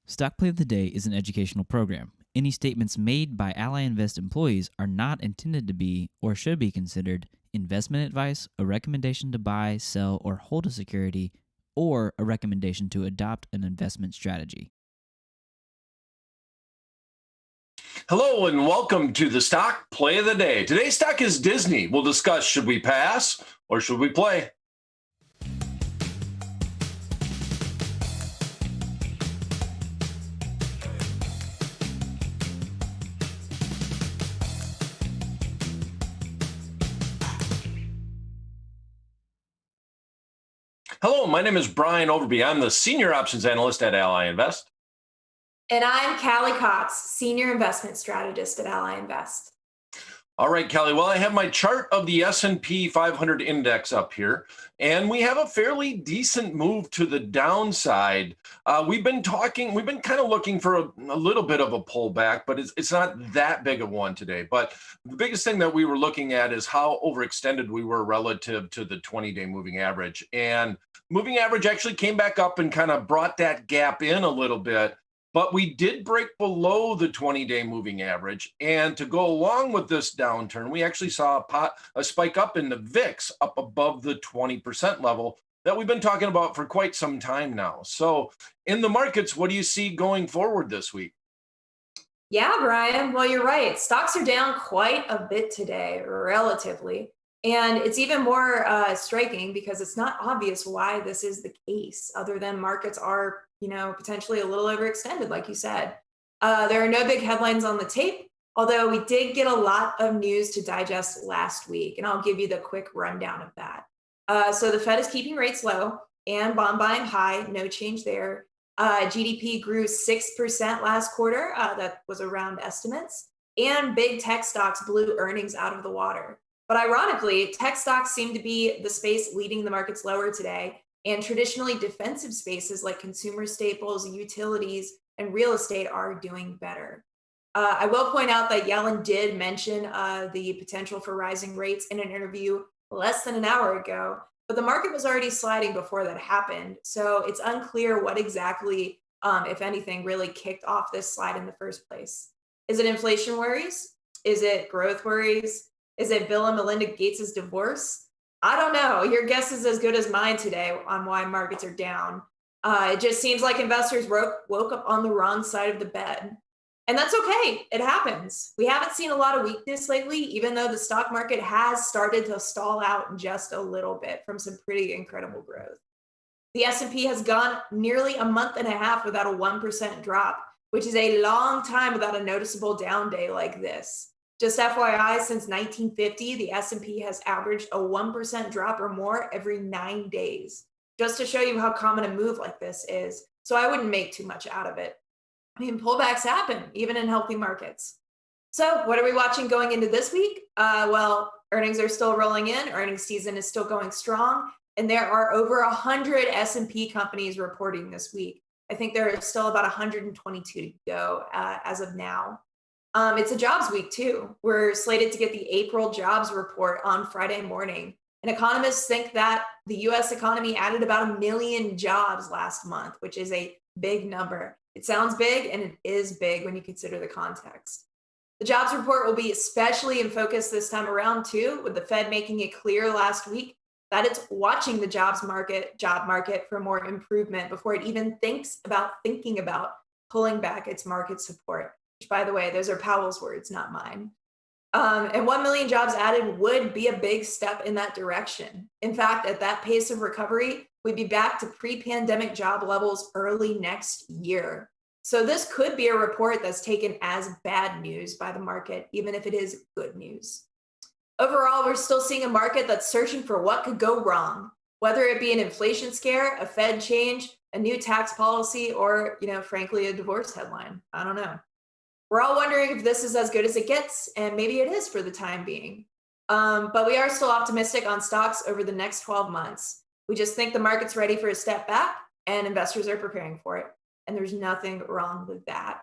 Stock Play of the Day is an educational program. Any statements made by Ally Invest employees are not intended to be or should be considered investment advice, a recommendation to buy, sell, or hold a security, or a recommendation to adopt an investment strategy. Hello and welcome to the Stock Play of the Day. Today's stock is Disney. We'll discuss should we pass or should we play? Hello, my name is Brian Overby. I'm the Senior Options Analyst at Ally Invest. And I'm Callie Cox, Senior Investment Strategist at Ally Invest. All right, Callie. Well, I have my chart of the S&P 500 index up here, and we have a fairly decent move to the downside. We've been kind of looking for a little bit of a pullback, but it's not that big of one today. But the biggest thing that we were looking at is how overextended we were relative to the 20-day moving average. And moving average actually came back up and kind of brought that gap in a little bit. But we did break below the 20-day moving average. And to go along with this downturn, we actually saw a spike up in the VIX up above the 20% level that we've been talking about for quite some time now. So in the markets, what do you see going forward this week? Yeah, Brian. Well, you're right. Stocks are down quite a bit today, relatively. And it's even more striking because it's not obvious why this is the case, other than markets are, potentially a little overextended, like you said. There are no big headlines on the tape, although we did get a lot of news to digest last week, and I'll give you the quick rundown of that. So the Fed is keeping rates low and bond buying high, no change there. GDP grew 6% last quarter. That was around estimates. And big tech stocks blew earnings out of the water. But ironically, tech stocks seem to be the space leading the markets lower today. And traditionally defensive spaces like consumer staples, utilities, and real estate are doing better. I will point out that Yellen did mention the potential for rising rates in an interview less than an hour ago, but the market was already sliding before that happened. So it's unclear what exactly, if anything, really kicked off this slide in the first place. Is it inflation worries? Is it growth worries? Is it Bill and Melinda Gates' divorce? I don't know. Your guess is as good as mine today on why markets are down. It just seems like investors woke up on the wrong side of the bed. And that's okay. It happens. We haven't seen a lot of weakness lately, even though the stock market has started to stall out just a little bit from some pretty incredible growth. The S&P has gone nearly a month and a half without a 1% drop, which is a long time without a noticeable down day like this. Just FYI, since 1950, the S&P has averaged a 1% drop or more every 9 days, just to show you how common a move like this is. So I wouldn't make too much out of it. I mean, pullbacks happen, even in healthy markets. So what are we watching going into this week? Well, earnings are still rolling in. Earnings season is still going strong. And there are over 100 S&P companies reporting this week. I think there are still about 122 to go as of now. It's a jobs week too. We're slated to get the April jobs report on Friday morning. And economists think that the US economy added about 1 million jobs last month, which is a big number. It sounds big, and it is big when you consider the context. The jobs report will be especially in focus this time around too, with the Fed making it clear last week that it's watching the job market for more improvement before it even thinking about pulling back its market support. Which, by the way, those are Powell's words, not mine. And 1 million jobs added would be a big step in that direction. In fact, at that pace of recovery, we'd be back to pre-pandemic job levels early next year. So this could be a report that's taken as bad news by the market, even if it is good news. Overall, we're still seeing a market that's searching for what could go wrong, whether it be an inflation scare, a Fed change, a new tax policy, or, frankly, a divorce headline. I don't know. We're all wondering if this is as good as it gets, and maybe it is for the time being. But we are still optimistic on stocks over the next 12 months. We just think the market's ready for a step back, and investors are preparing for it. And there's nothing wrong with that.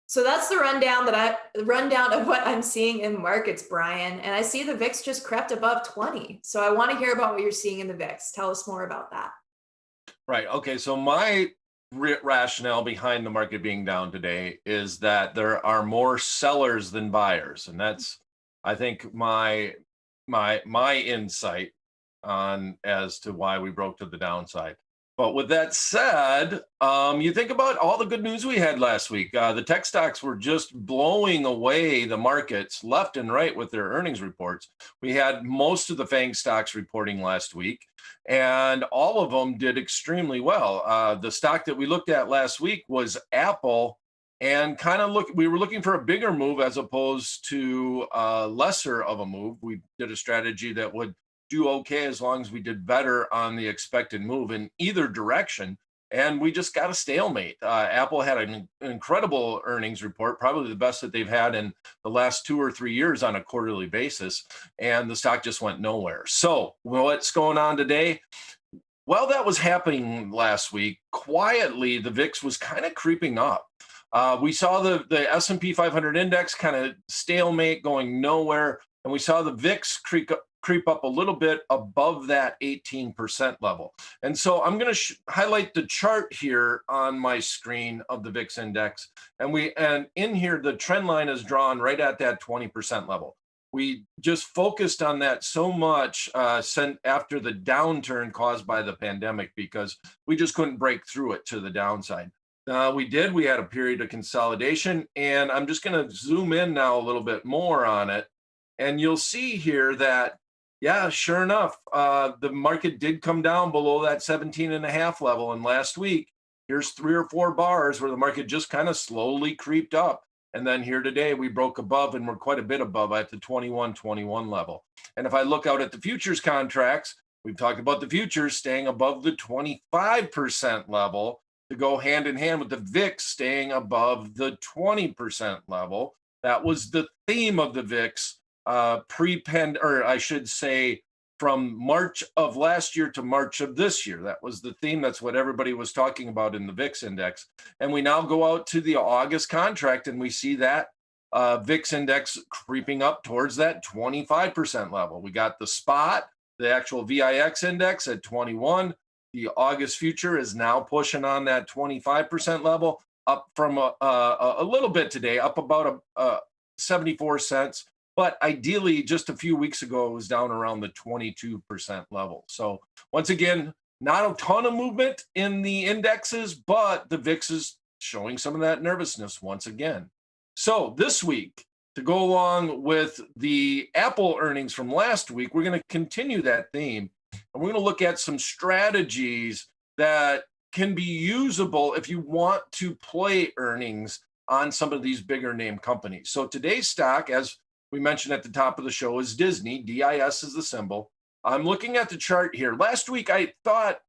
So that's the rundown of what I'm seeing in markets, Brian. And I see the VIX just crept above 20. So I want to hear about what you're seeing in the VIX. Tell us more about that. Right. Okay. So my rationale behind the market being down today is that there are more sellers than buyers, and that's, I think, my insight on as to why we broke to the downside. But with that said, you think about all the good news we had last week. The tech stocks were just blowing away the markets left and right with their earnings reports. We had most of the FANG stocks reporting last week, and all of them did extremely well. The stock that we looked at last week was Apple, and we were looking for a bigger move as opposed to lesser of a move. We did a strategy that would do okay as long as we did better on the expected move in either direction. And we just got a stalemate. Apple had an incredible earnings report, probably the best that they've had in the last 2 or 3 years on a quarterly basis. And the stock just went nowhere. So what's going on today? Well, that was happening last week. Quietly, the VIX was kind of creeping up. We saw the S&P 500 index kind of stalemate, going nowhere. And we saw the VIX creep up a little bit above that 18% level. And so I'm going to highlight the chart here on my screen of the VIX index. And in here, the trend line is drawn right at that 20% level. We just focused on that so much after the downturn caused by the pandemic, because we just couldn't break through it to the downside. We had a period of consolidation, and I'm just going to zoom in now a little bit more on it. And you'll see here that, yeah, sure enough, the market did come down below that 17.5 level. And last week, here's 3 or 4 bars where the market just kind of slowly creeped up. And then here today, we broke above, and we're quite a bit above at the 21 level. And if I look out at the futures contracts, we've talked about the futures staying above the 25% level to go hand in hand with the VIX staying above the 20% level. That was the theme of the VIX or I should say from March of last year to March of this year. That was the theme. That's what everybody was talking about in the VIX index. And we now go out to the August contract, and we see that VIX index creeping up towards that 25% level. We got the spot, the actual VIX index at 21. The August future is now pushing on that 25% level, up from a little bit today, up about 74 cents. But ideally, just a few weeks ago, it was down around the 22% level. So once again, not a ton of movement in the indexes, but the VIX is showing some of that nervousness once again. So this week, to go along with the Apple earnings from last week, we're going to continue that theme. And we're going to look at some strategies that can be usable if you want to play earnings on some of these bigger name companies. So today's stock, as we mentioned at the top of the show, is Disney. DIS is the symbol. I'm looking at the chart here. Last week, I thought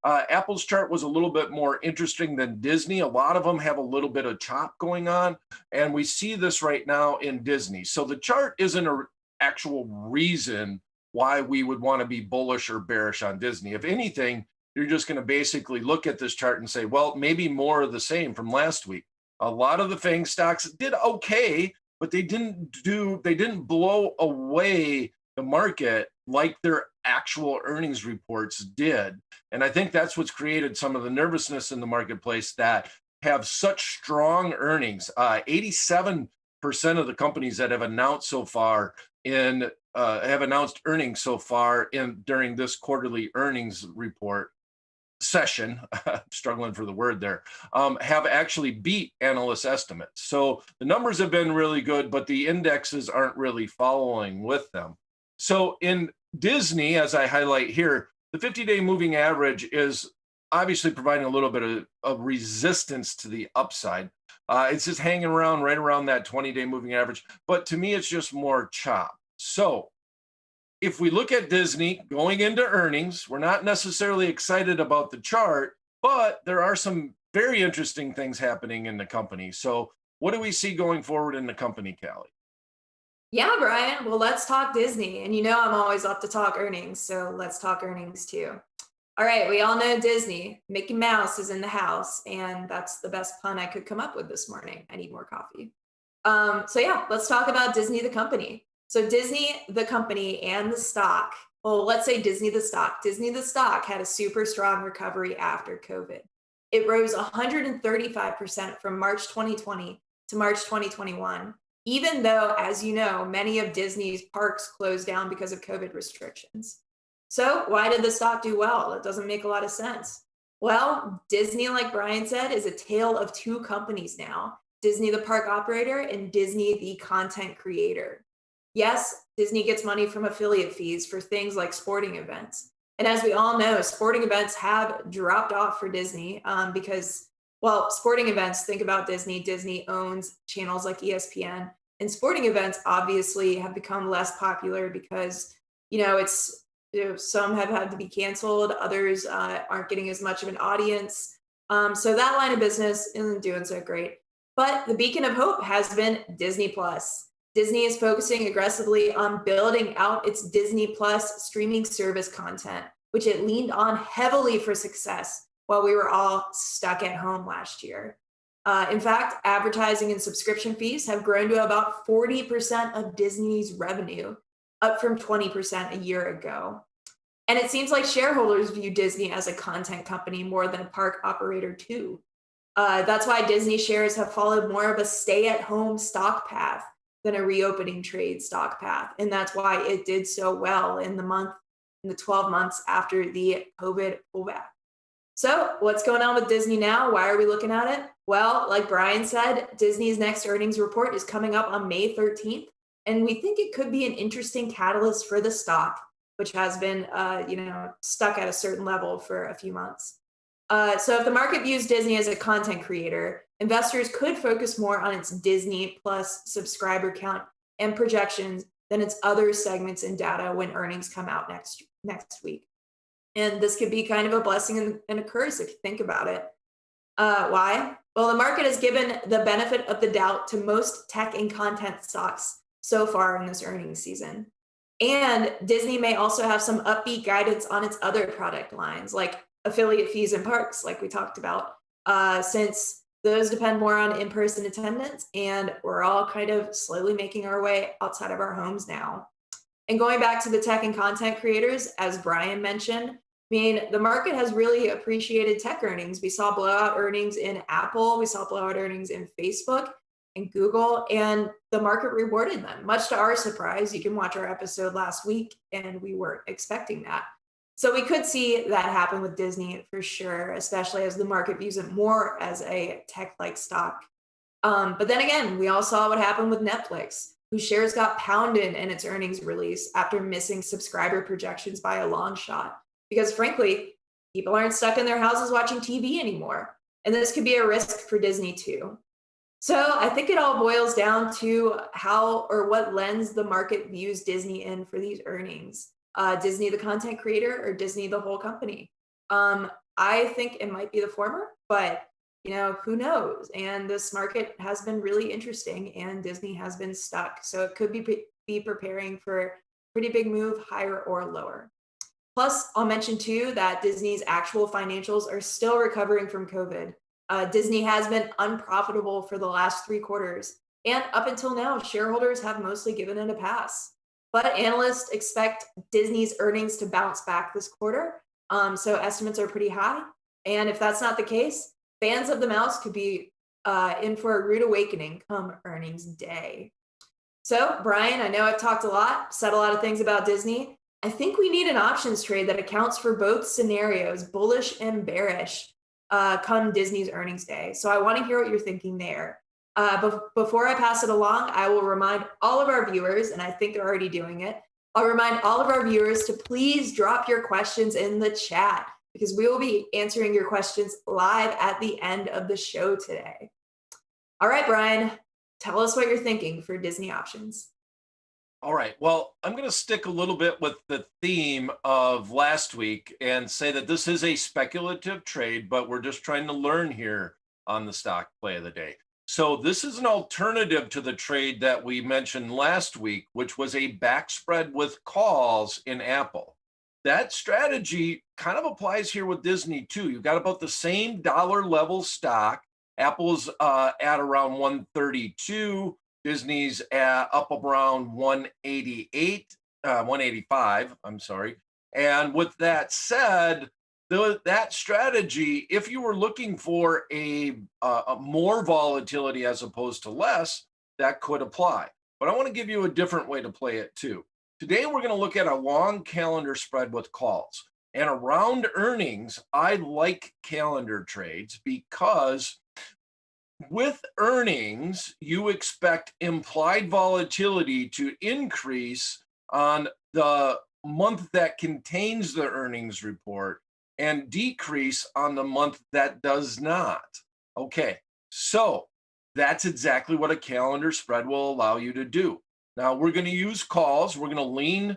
Apple's chart was a little bit more interesting than Disney. A lot of them have a little bit of chop going on, and we see this right now in Disney. So the chart isn't an actual reason why we would want to be bullish or bearish on Disney. If anything, you're just going to basically look at this chart and say, well, maybe more of the same from last week. A lot of the FANG stocks did okay, but they didn't blow away the market like their actual earnings reports did. And I think that's what's created some of the nervousness in the marketplace that have such strong earnings. 87% of the companies that have announced so far have announced earnings so far during this quarterly earnings report session, struggling for the word there, have actually beat analyst estimates. So the numbers have been really good, but the indexes aren't really following with them. So in Disney, as I highlight here, the 50-day moving average is obviously providing a little bit of resistance to the upside. It's just hanging around right around that 20-day moving average. But to me, it's just more chop. So if we look at Disney going into earnings, we're not necessarily excited about the chart, but there are some very interesting things happening in the company. So what do we see going forward in the company, Callie? Yeah, Brian. Well, let's talk Disney. And you know, I'm always up to talk earnings. So let's talk earnings too. All right. We all know Disney. Mickey Mouse is in the house. And that's the best pun I could come up with this morning. I need more coffee. So yeah, let's talk about Disney, the company. So Disney, the company, and the stock. Well, let's say Disney, the stock. Disney, the stock had a super strong recovery after COVID. It rose 135% from March 2020 to March 2021, even though, as you know, many of Disney's parks closed down because of COVID restrictions. So, why did the stock do well? It doesn't make a lot of sense. Well, Disney, like Brian said, is a tale of two companies now: Disney, the park operator, and Disney, the content creator. Yes, Disney gets money from affiliate fees for things like sporting events. And as we all know, sporting events have dropped off for Disney because, well, sporting events, think about Disney. Disney owns channels like ESPN, and sporting events obviously have become less popular because, some have had to be canceled, others aren't getting as much of an audience. So that line of business isn't doing so great. But the beacon of hope has been Disney Plus. Disney is focusing aggressively on building out its Disney Plus streaming service content, which it leaned on heavily for success while we were all stuck at home last year. In fact, advertising and subscription fees have grown to about 40% of Disney's revenue, up from 20% a year ago. And it seems like shareholders view Disney as a content company more than a park operator, too. That's why Disney shares have followed more of a stay-at-home stock path than a reopening trade stock path. And that's why it did so well in the 12 months after the COVID pullback. So what's going on with Disney now? Why are we looking at it? Well, like Brian said, Disney's next earnings report is coming up on May 13th. And we think it could be an interesting catalyst for the stock, which has been, stuck at a certain level for a few months. So if the market views Disney as a content creator, investors could focus more on its Disney Plus subscriber count and projections than its other segments and data when earnings come out next week. And this could be kind of a blessing and a curse if you think about it. Why? Well, the market has given the benefit of the doubt to most tech and content stocks so far in this earnings season. And Disney may also have some upbeat guidance on its other product lines, like affiliate fees and parks, like we talked about, since those depend more on in-person attendance, and we're all kind of slowly making our way outside of our homes now. And going back to the tech and content creators, as Brian mentioned, I mean, the market has really appreciated tech earnings. We saw blowout earnings in Apple, we saw blowout earnings in Facebook and Google, and the market rewarded them, much to our surprise. You can watch our episode last week, and we weren't expecting that. So we could see that happen with Disney for sure, especially as the market views it more as a tech-like stock. But then again, we all saw what happened with Netflix, whose shares got pounded in its earnings release after missing subscriber projections by a long shot. Because frankly, people aren't stuck in their houses watching TV anymore. And this could be a risk for Disney too. So I think it all boils down to how or what lens the market views Disney in for these earnings. Disney, the content creator, or Disney, the whole company? I think it might be the former, but who knows? And this market has been really interesting, and Disney has been stuck. So it could be preparing for a pretty big move, higher or lower. Plus, I'll mention too that Disney's actual financials are still recovering from COVID. Disney has been unprofitable for the last 3 quarters, and up until now, shareholders have mostly given it a pass. But analysts expect Disney's earnings to bounce back this quarter, so estimates are pretty high. And if that's not the case, fans of the mouse could be in for a rude awakening come earnings day. So, Brian, I know I've talked a lot, said a lot of things about Disney. I think we need an options trade that accounts for both scenarios, bullish and bearish, come Disney's earnings day. So I want to hear what you're thinking there. Before I pass it along, I will remind all of our viewers, and I think they're already doing it, I'll remind all of our viewers to please drop your questions in the chat, because we will be answering your questions live at the end of the show today. All right, Brian, tell us what you're thinking for Disney options. All right. Well, I'm going to stick a little bit with the theme of last week and say that this is a speculative trade, but we're just trying to learn here on the stock play of the day. So this is an alternative to the trade that we mentioned last week, which was a back spread with calls in Apple. That strategy kind of applies here with Disney too. You've got about the same dollar level stock. Apple's at around 132. Disney's up around 185, I'm sorry. And with that said, that strategy, if you were looking for a more volatility as opposed to less, that could apply. But I want to give you a different way to play it too. Today, we're going to look at a long calendar spread with calls. And around earnings, I like calendar trades because with earnings, you expect implied volatility to increase on the month that contains the earnings report and decrease on the month that does not. Okay, so that's exactly what a calendar spread will allow you to do. Now, we're going to use calls. We're going to lean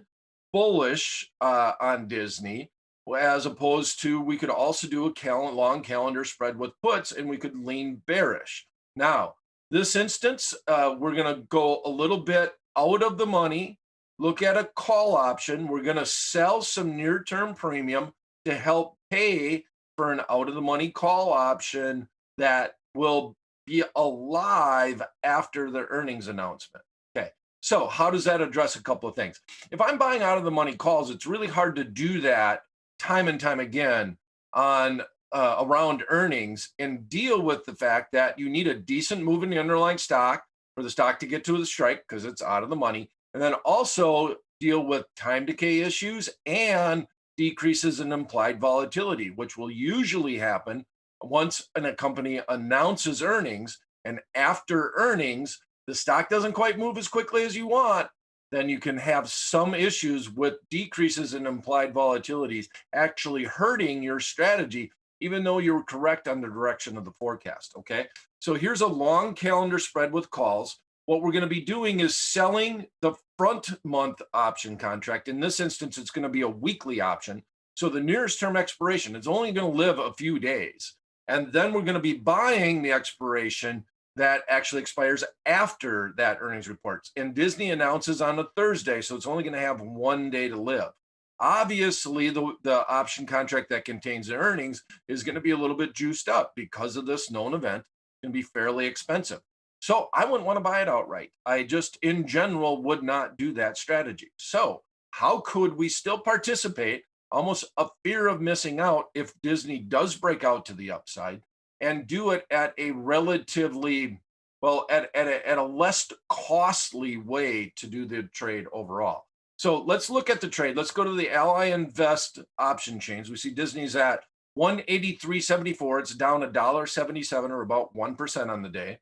bullish on Disney, as opposed to we could also do a long calendar spread with puts, and we could lean bearish. Now, this instance, we're going to go a little bit out of the money, look at a call option. We're going to sell some near-term premium to help pay for an out-of-the-money call option that will be alive after the earnings announcement. Okay, so how does that address a couple of things? If I'm buying out-of-the-money calls, it's really hard to do that time and time again on around earnings and deal with the fact that you need a decent move in the underlying stock for the stock to get to the strike because it's out of the money, and then also deal with time decay issues and decreases in implied volatility, which will usually happen once a company announces earnings, and after earnings the stock doesn't quite move as quickly as you want, then you can have some issues with decreases in implied volatilities actually hurting your strategy, even though you're correct on the direction of the forecast. Okay, so here's a long calendar spread with calls. What we're going to be doing is selling the front month option contract. In this instance, it's going to be a weekly option. So the nearest term expiration is only going to live a few days. And then we're going to be buying the expiration that actually expires after that earnings reports. And Disney announces on a Thursday, so it's only going to have 1 day to live. Obviously, the option contract that contains the earnings is going to be a little bit juiced up because of this known event. It's going to be fairly expensive. So I wouldn't want to buy it outright. I just, in general, would not do that strategy. So how could we still participate? Almost a fear of missing out if Disney does break out to the upside, and do it at a relatively, well, at a less costly way to do the trade overall. So let's look at the trade. Let's go to the Ally Invest option chains. We see Disney's at 183.74. It's down $1.77 or about 1% on the day.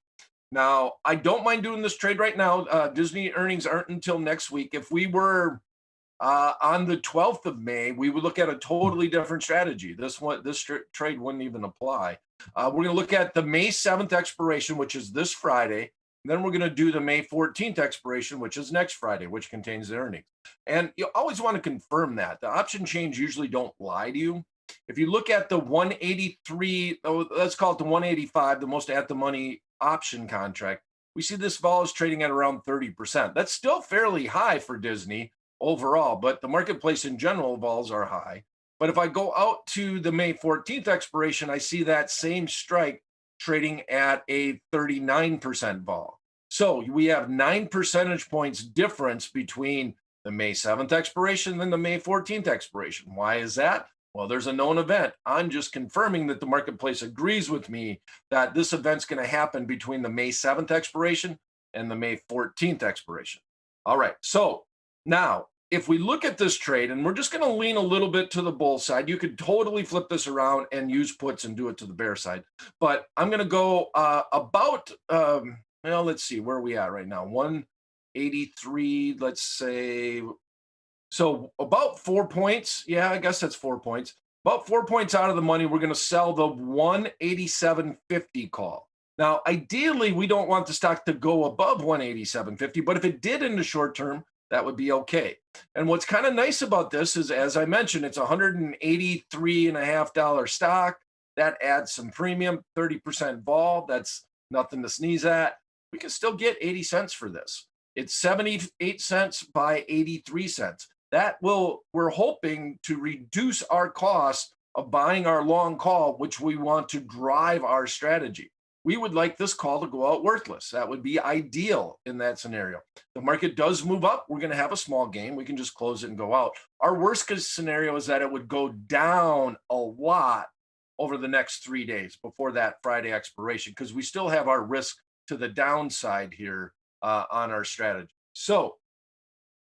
Now, I don't mind doing this trade right now. Disney earnings aren't until next week. If we were on the 12th of May, we would look at a totally different strategy. This trade wouldn't even apply. We're going to look at the May 7th expiration, which is this Friday. Then we're going to do the May 14th expiration, which is next Friday, which contains the earnings. And you always want to confirm that. The option chains usually don't lie to you. If you look at the 183, let's call it the 185, the most at the money option contract, we see this vol is trading at around 30%. That's still fairly high for Disney overall, but the marketplace in general, vols are high. But if I go out to the May 14th expiration, I see that same strike trading at a 39% vol. So we have 9 percentage points difference between the May 7th expiration and the May 14th expiration. Why is that? Well, there's a known event. I'm just confirming that the marketplace agrees with me that this event's going to happen between the May 7th expiration and the May 14th expiration. All right. So now, if we look at this trade, and we're just going to lean a little bit to the bull side, you could totally flip this around and use puts and do it to the bear side. But I'm going to go about, well, let's see, where are we at right now? 183, let's say. So about 4 points. Yeah, I guess that's 4 points. About 4 points out of the money, we're going to sell the 187.50 call. Now, ideally, we don't want the stock to go above 187.50, but if it did in the short term, that would be okay. And what's kind of nice about this is, as I mentioned, it's $183.50 stock. That adds some premium, 30% vol. That's nothing to sneeze at. We can still get 80 cents for this. It's 78 cents by 83 cents. We're hoping to reduce our cost of buying our long call, which we want to drive our strategy. we would like this call to go out worthless. That would be ideal in that scenario. The market does move up. We're going to have a small gain. We can just close it and go out. Our worst case scenario is that it would go down a lot over the next 3 days before that Friday expiration, because we still have our risk to the downside here on our strategy. So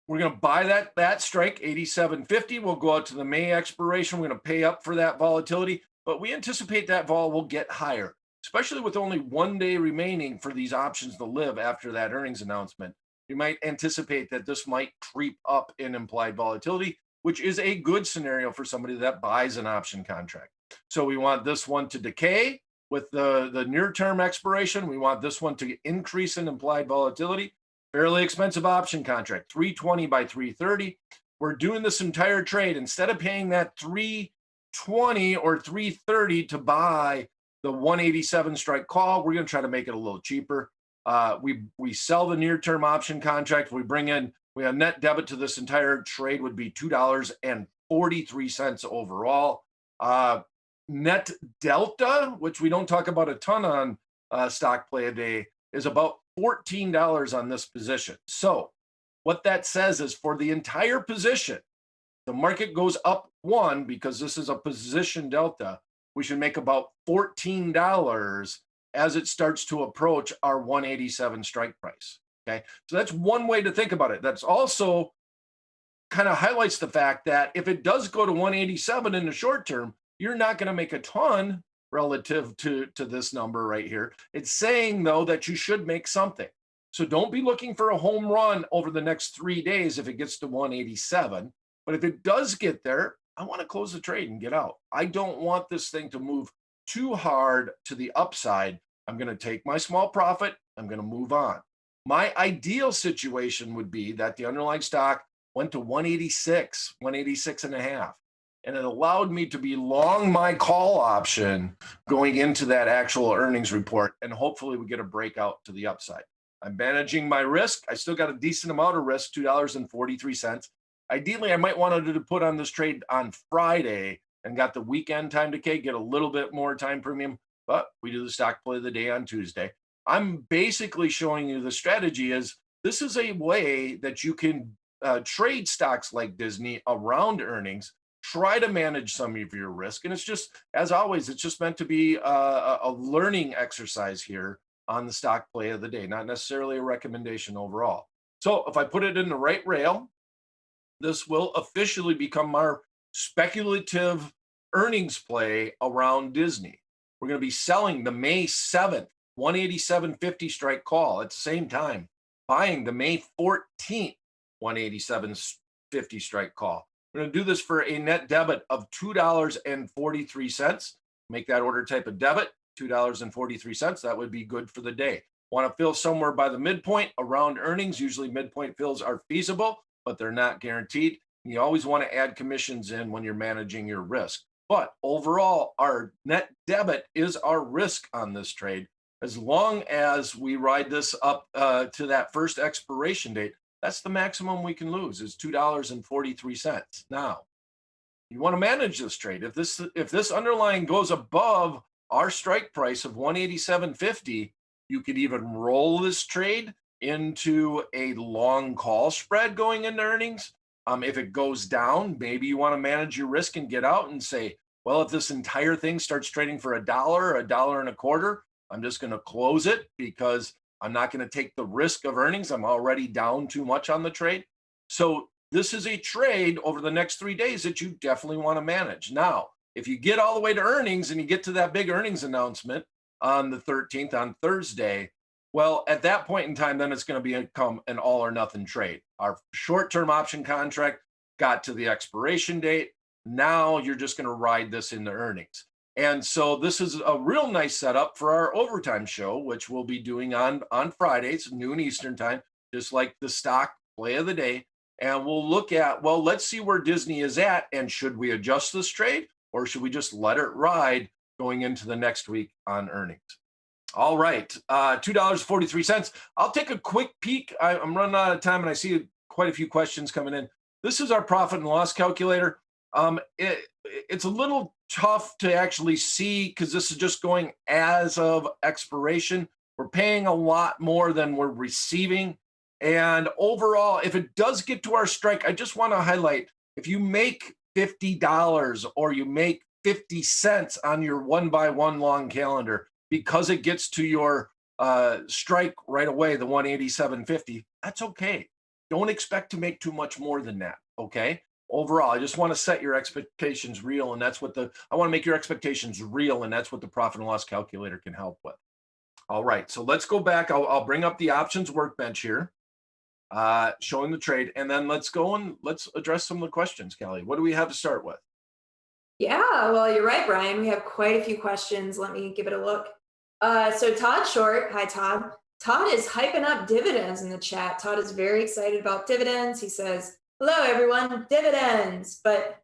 we're going to buy that strike, 87.50. We'll go out to the May expiration. We're going to pay up for that volatility, but we anticipate that vol will get higher, especially with only 1 day remaining for these options to live after that earnings announcement. You might anticipate that this might creep up in implied volatility, which is a good scenario for somebody that buys an option contract. So we want this one to decay with the near-term expiration. We want this one to increase in implied volatility. Fairly expensive option contract, 320 by 330. We're doing this entire trade. Instead of paying that 320 or 330 to buy the 187 strike call, we're going to try to make it a little cheaper. We sell the near-term option contract. We have net debit to this entire trade would be $2.43 overall. Net delta, which we don't talk about a ton on stock play a day, is about $14 on this position. So what that says is for the entire position, the market goes up 1 because this is a position delta. We should make about $14 as it starts to approach our 187 strike price. Okay. So that's one way to think about it. That's also kind of highlights the fact that if it does go to 187 in the short term, you're not going to make a ton relative to this number right here. It's saying, though, that you should make something. So don't be looking for a home run over the next 3 days if it gets to 187. But if it does get there, I want to close the trade and get out. I don't want this thing to move too hard to the upside. I'm going to take my small profit. I'm going to move on. My ideal situation would be that the underlying stock went to 186, 186 and a half. And it allowed me to be long my call option going into that actual earnings report. And hopefully we get a breakout to the upside. I'm managing my risk. I still got a decent amount of risk, $2.43. Ideally, I might want to put on this trade on Friday and got the weekend time decay, get a little bit more time premium, but we do the stock play of the day on Tuesday. I'm basically showing you the strategy is this is a way that you can trade stocks like Disney around earnings. Try to manage some of your risk. And it's just, as always, it's just meant to be a learning exercise here on the stock play of the day, not necessarily a recommendation overall. So if I put it in the right rail, this will officially become our speculative earnings play around Disney. We're going to be selling the May 7th, 187.50 strike call at the same time, buying the May 14th, 187.50 strike call. We're going to do this for a net debit of $2.43. Make that order type of debit, $2.43. That would be good for the day. Want to fill somewhere by the midpoint around earnings. Usually midpoint fills are feasible, but they're not guaranteed. You always want to add commissions in when you're managing your risk. But overall, our net debit is our risk on this trade. As long as we ride this up to that first expiration date, that's the maximum we can lose is $2.43. Now, you want to manage this trade. If this underlying goes above our strike price of 187.50, you could even roll this trade into a long call spread going into earnings. If it goes down, maybe you want to manage your risk and get out and say, well, if this entire thing starts trading for $1.25, I'm just going to close it because I'm not going to take the risk of earnings. I'm already down too much on the trade. So this is a trade over the next 3 days that you definitely want to manage. Now, if you get all the way to earnings and you get to that big earnings announcement on the 13th, on Thursday, well, at that point in time, then it's going to become an all or nothing trade. Our short-term option contract got to the expiration date. Now you're just going to ride this into earnings. And so this is a real nice setup for our overtime show, which we'll be doing on Fridays, noon Eastern time, just like the stock play of the day. And we'll look at, well, let's see where Disney is at. And should we adjust this trade or should we just let it ride going into the next week on earnings? All right, $2.43. I'll take a quick peek. I'm running out of time and I see quite a few questions coming in. This is our profit and loss calculator. It's a little tough to actually see because this is just going as of expiration. We're paying a lot more than we're receiving. And overall, if it does get to our strike, I just want to highlight if you make $50 or you make 50 cents on your 1 by 1 long calendar because it gets to your strike right away, the 187.50, that's okay. Don't expect to make too much more than that. Okay. Overall, I just want to set your expectations real. And that's what I want to make your expectations real. And that's what the profit and loss calculator can help with. All right. So let's go back. I'll bring up the options workbench here, showing the trade. And then let's go and let's address some of the questions, Callie. What do we have to start with? Yeah, well, you're right, Brian. We have quite a few questions. Let me give it a look. So Todd Short, hi Todd. Todd is hyping up dividends in the chat. Todd is very excited about dividends. He says, "Hello, everyone, dividends." But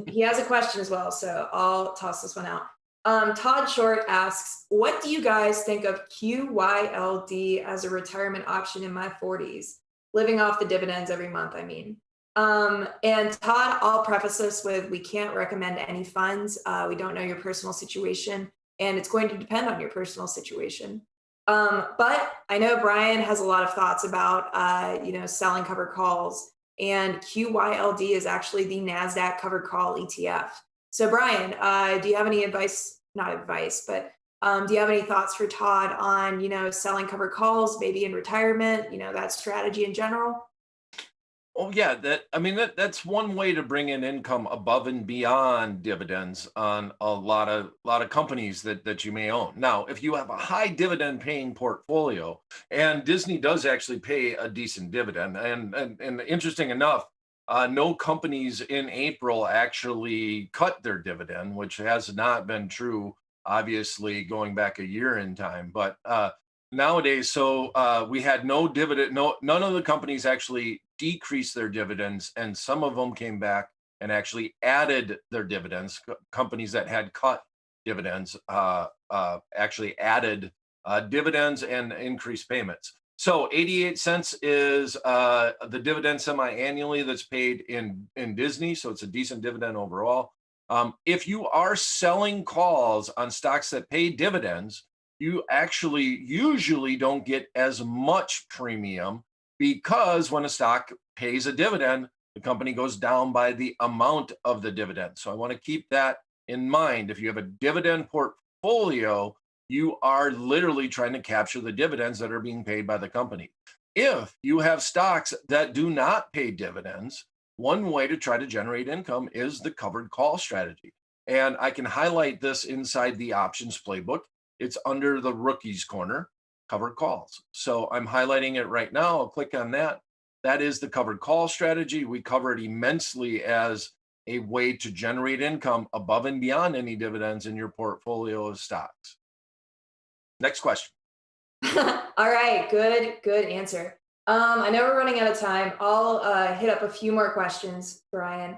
he has a question as well, so I'll toss this one out. Todd Short asks, "What do you guys think of QYLD as a retirement option in my 40s? Living off the dividends every month, I mean." And Todd, I'll preface this with we can't recommend any funds. We don't know your personal situation, and it's going to depend on your personal situation. But I know Brian has a lot of thoughts about, selling covered calls, and QYLD is actually the NASDAQ covered call ETF. So Brian, do you have any advice, not advice, but do you have any thoughts for Todd on, selling covered calls, maybe in retirement, that strategy in general? Oh yeah, that's one way to bring in income above and beyond dividends on a lot of companies that you may own. Now, if you have a high dividend paying portfolio, and Disney does actually pay a decent dividend, and interesting enough, no companies in April actually cut their dividend, which has not been true, obviously going back a year in time, but nowadays, we had no dividend, none of the companies actually decreased their dividends, and some of them came back and actually added their dividends. Companies that had cut dividends actually added dividends and increased payments. So 88 cents is the dividend semi-annually that's paid in Disney, so it's a decent dividend overall. If you are selling calls on stocks that pay dividends, you actually usually don't get as much premium because when a stock pays a dividend, the company goes down by the amount of the dividend. So I want to keep that in mind. If you have a dividend portfolio, you are literally trying to capture the dividends that are being paid by the company. If you have stocks that do not pay dividends, one way to try to generate income is the covered call strategy. And I can highlight this inside the options playbook. It's under the rookies corner, covered calls. So I'm highlighting it right now. I'll click on that. That is the covered call strategy. We cover it immensely as a way to generate income above and beyond any dividends in your portfolio of stocks. Next question. All right, good answer. I know we're running out of time. I'll hit up a few more questions, Brian.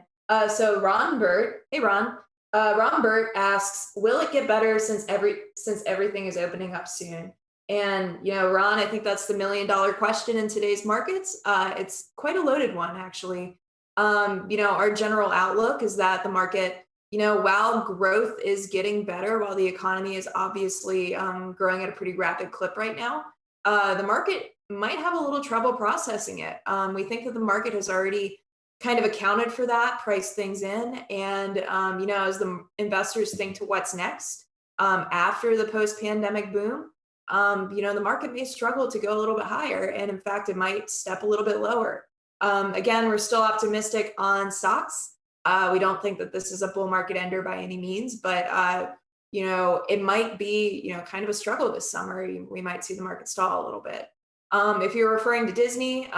So Ron Burt, hey Ron. Ron Burt asks, "Will it get better since everything is opening up soon?" And Ron, I think that's the $1 million question in today's markets. It's quite a loaded one, actually. Our general outlook is that the market, while growth is getting better, while the economy is obviously growing at a pretty rapid clip right now, the market might have a little trouble processing it. We think that the market has already kind of accounted for that, priced things in. And, as the investors think to what's next after the post-pandemic boom, the market may struggle to go a little bit higher. And in fact, it might step a little bit lower. Again, we're still optimistic on stocks. We don't think that this is a bull market ender by any means, but, it might be, kind of a struggle this summer. We might see the market stall a little bit. If you're referring to Disney,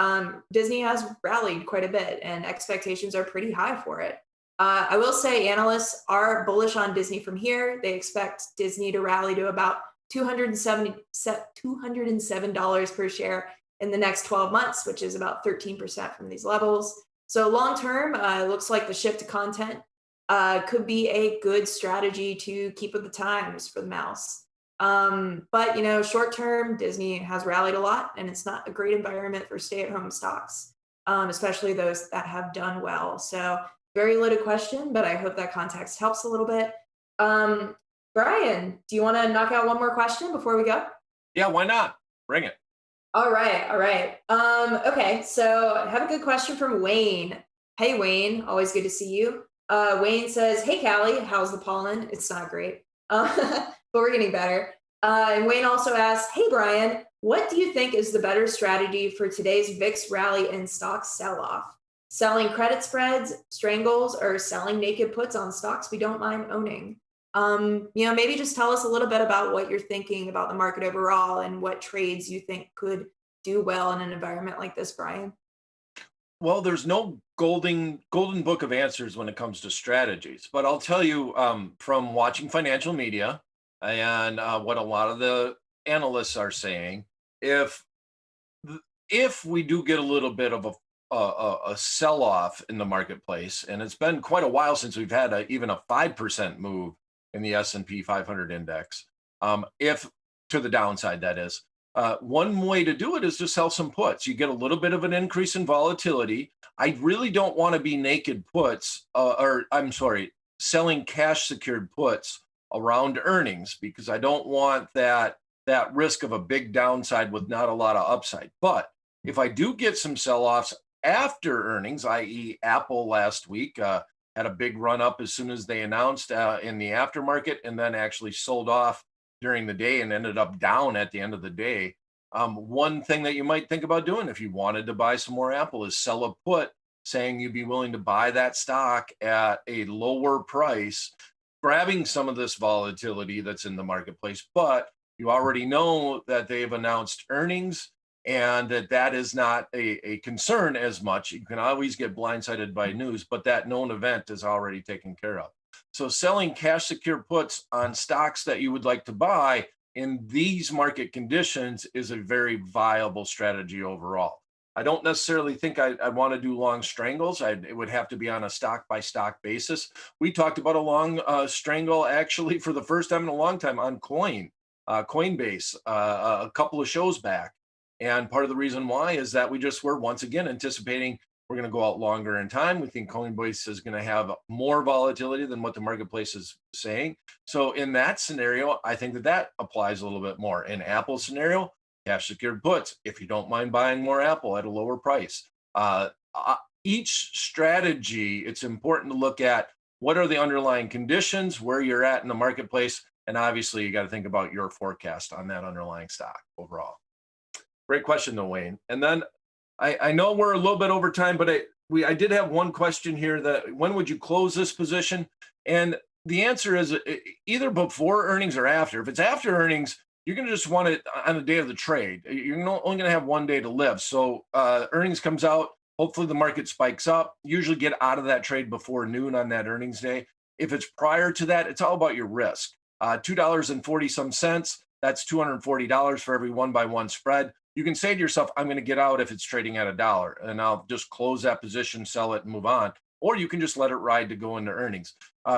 Disney has rallied quite a bit and expectations are pretty high for it. I will say analysts are bullish on Disney from here. They expect Disney to rally to about $207 per share in the next 12 months, which is about 13% from these levels. So long term, it looks like the shift to content could be a good strategy to keep with the times for the mouse. But short term, Disney has rallied a lot, and it's not a great environment for stay-at-home stocks, especially those that have done well. So very loaded question, but I hope that context helps a little bit. Brian, do you want to knock out one more question before we go? Yeah, why not? Bring it. All right, all right. Okay, so I have a good question from Wayne. Hey, Wayne, always good to see you. Wayne says, "Hey, Callie, how's the pollen?" It's not great, but we're getting better. And Wayne also asks, "Hey, Brian, what do you think is the better strategy for today's VIX rally and stock sell-off? Selling credit spreads, strangles, or selling naked puts on stocks we don't mind owning?" Maybe just tell us a little bit about what you're thinking about the market overall and what trades you think could do well in an environment like this, Brian. Well, there's no golden book of answers when it comes to strategies, but I'll tell you from watching financial media and what a lot of the analysts are saying, if if we do get a little bit of a sell off in the marketplace, and it's been quite a while since we've had even a 5% move in the S&P 500 index, if to the downside, that is. One way to do it is to sell some puts. You get a little bit of an increase in volatility. I really don't want to be naked puts, or I'm sorry, selling cash secured puts around earnings, because I don't want that risk of a big downside with not a lot of upside. But if I do get some sell-offs after earnings, i.e. Apple last week had a big run up as soon as they announced in the aftermarket, and then actually sold off during the day and ended up down at the end of the day. One thing that you might think about doing if you wanted to buy some more Apple is sell a put saying you'd be willing to buy that stock at a lower price, grabbing some of this volatility that's in the marketplace. But you already know that they've announced earnings and that is not a concern as much. You can always get blindsided by news, but that known event is already taken care of. So selling cash secure puts on stocks that you would like to buy in these market conditions is a very viable strategy overall. I don't necessarily think I want to do long strangles. It would have to be on a stock by stock basis. We talked about a long strangle actually for the first time in a long time on Coinbase a couple of shows back. And part of the reason why is that we just were once again anticipating we're going to go out longer in time. We think Coinbase is going to have more volatility than what the marketplace is saying. So in that scenario, I think that applies a little bit more. In Apple's scenario, cash secured puts, if you don't mind buying more Apple at a lower price. Each strategy, it's important to look at what are the underlying conditions, where you're at in the marketplace, and obviously you got to think about your forecast on that underlying stock overall. Great question though, Wayne. And then I know we're a little bit over time, but I did have one question here that when would you close this position? And the answer is either before earnings or after. If it's after earnings, you're going to just want it on the day of the trade. You're only going to have one day to live. So earnings comes out, hopefully the market spikes up. Usually get out of that trade before noon on that earnings day. If it's prior to that, it's all about your risk. $2.40 some cents, that's $240 for every 1-by-1 spread. You can say to yourself, I'm going to get out if it's trading at $1 and I'll just close that position, sell it and move on. Or you can just let it ride to go into earnings.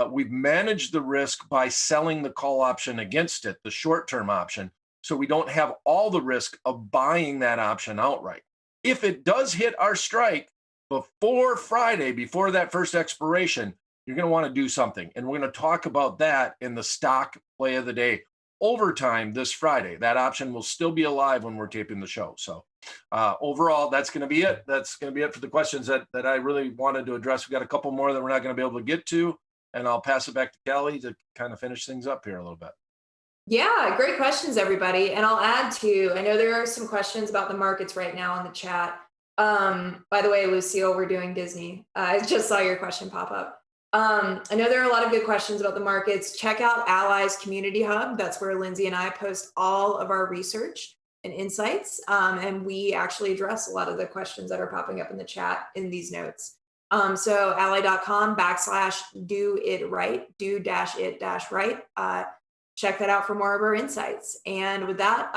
We've managed the risk by selling the call option against it, the short-term option. So we don't have all the risk of buying that option outright. If it does hit our strike before Friday, before that first expiration, you're going to want to do something. And we're going to talk about that in the stock play of the day overtime this Friday. That option will still be alive when we're taping the show. So overall, that's going to be it. That's going to be it for the questions that I really wanted to address. We got a couple more that we're not going to be able to get to, and I'll pass it back to Callie to kind of finish things up here a little bit. Yeah, great questions, everybody. And I'll add to, I know there are some questions about the markets right now in the chat. By the way, Lucille, we're doing Disney. I just saw your question pop up. I know there are a lot of good questions about the markets. Check out Allies Community Hub. That's where Lindsay and I post all of our research and insights. And we actually address a lot of the questions that are popping up in the chat in these notes. So ally.com/do it right, do-it-right. Check that out for more of our insights. And with that,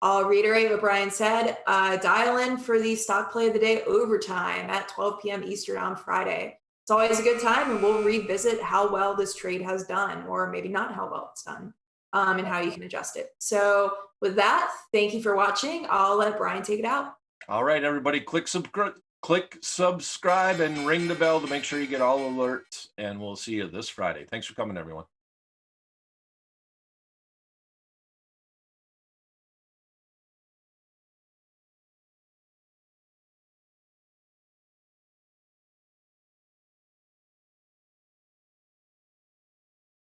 I'll reiterate what Brian said. Dial in for the stock play of the day overtime at 12 p.m. Eastern on Friday. It's always a good time, and we'll revisit how well this trade has done, or maybe not how well it's done, and how you can adjust it. So with that, thank you for watching. I'll let Brian take it out. All right, everybody, click subscribe. Click subscribe and ring the bell to make sure you get all alerts. And we'll see you this Friday. Thanks for coming, everyone.